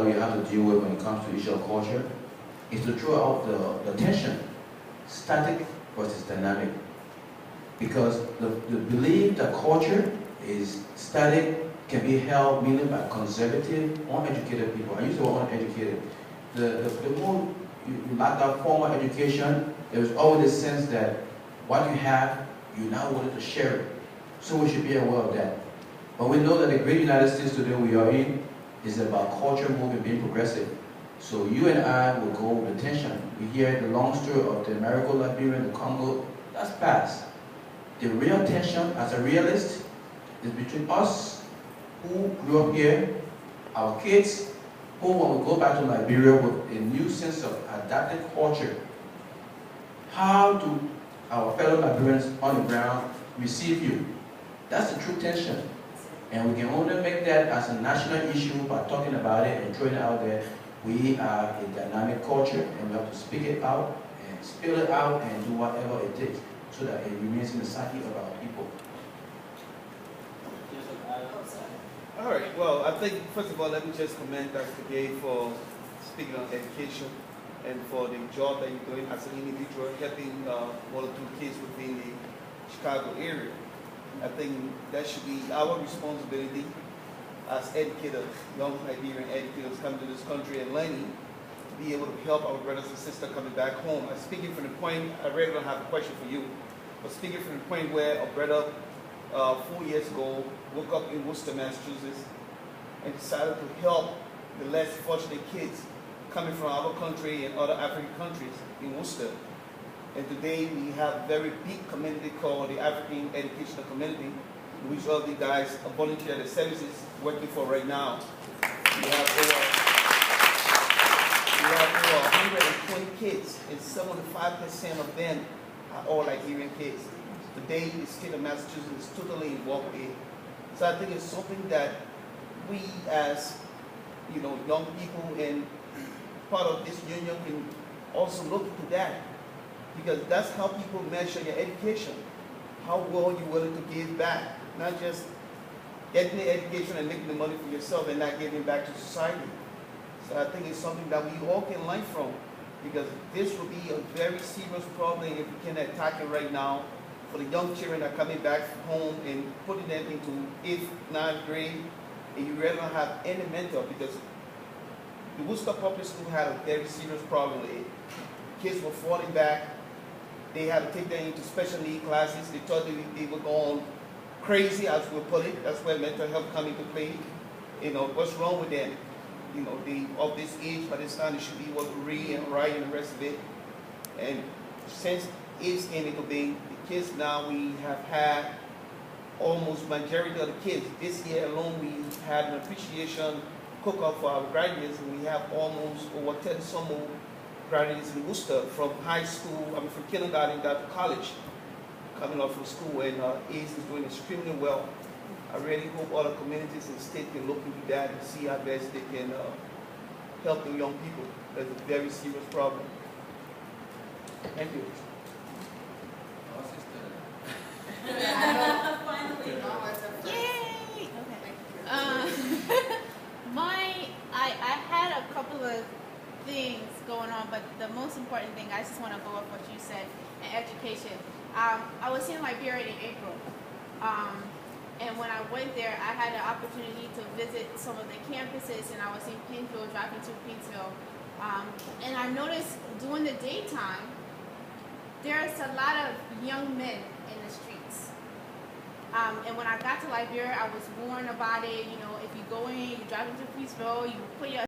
we have to deal with when it comes to issue of culture is to throw out the tension, static versus dynamic. Because the belief that culture is static can be held mainly by conservative, uneducated people. I use the word uneducated. The more you lack that formal education, there is always a sense that what you have, you now wanted to share it. So we should be aware of that. But we know that the great United States today we are in is about culture movement being progressive. So you and I will go with attention. We hear the long story of the American Liberian, the Congo, that's past. The real tension, as a realist, is between us who grew up here, our kids, who when we go back to Liberia with a new sense of adapted culture. How do our fellow Liberians on the ground receive you? That's the true tension. And we can only make that as a national issue by talking about it and throwing it out there. We are a dynamic culture and we have to speak it out and spill it out and do whatever it takes so that it remains in the psyche of our people. All right, well, I think, first of all, let me just commend Dr. Gay for speaking on education and for the job that you're doing as an individual, helping one or two kids within the Chicago area. I think that should be our responsibility as educators, young Liberian educators coming to this country and learning, to be able to help our brothers and sisters coming back home. I'm speaking from the point, I really don't have a question for you, but speaking from the point where a brother 4 years ago woke up in Worcester, Massachusetts, and decided to help the less fortunate kids coming from our country and other African countries in Worcester. And today we have a very big community called the African Educational Community, which all the guys volunteer their services working for right now. We have over 120 kids, and 75% of them are all Liberian kids. Today, the state of Massachusetts is totally involved in. So I think it's something that we as young people and part of this union can also look into that. Because that's how people measure your education. How well you're willing to give back. Not just getting the education and making the money for yourself and not giving back to society. So I think it's something that we all can learn from. Because this will be a very serious problem if we can attack it right now. For the young children that are coming back home and putting them into 8th, 9th grade, and you really don't have any mentor, because the Worcester Public School had a very serious problem with it. Kids were falling back. They had to take them into special need classes. They thought they were going crazy, as we put it. That's where mental health come into play. What's wrong with them? They of this age, by this time they should be able to read and write and the rest of it. And since AIDS came into being, the kids now, we have had almost majority of the kids. This year alone, we had an appreciation cook-up for our graduates, and we have almost over 10 some more graduates in Worcester from high school, from kindergarten down to college, coming up from school, and AIDS is doing extremely well. I really hope other communities and states can look into that and see how best they can help the young people. That's a very serious problem. Thank you. Yay! Okay. I had a couple of things going on, but the most important thing, I just want to go off what you said in education. I was in Liberia in April, and when I went there, I had the opportunity to visit some of the campuses, and I was in Painesville, driving to Painesville, and I noticed during the daytime, there's a lot of young men in the streets. And when I got to Liberia, I was warned about it. If you go in, you drive into Painesville, you put your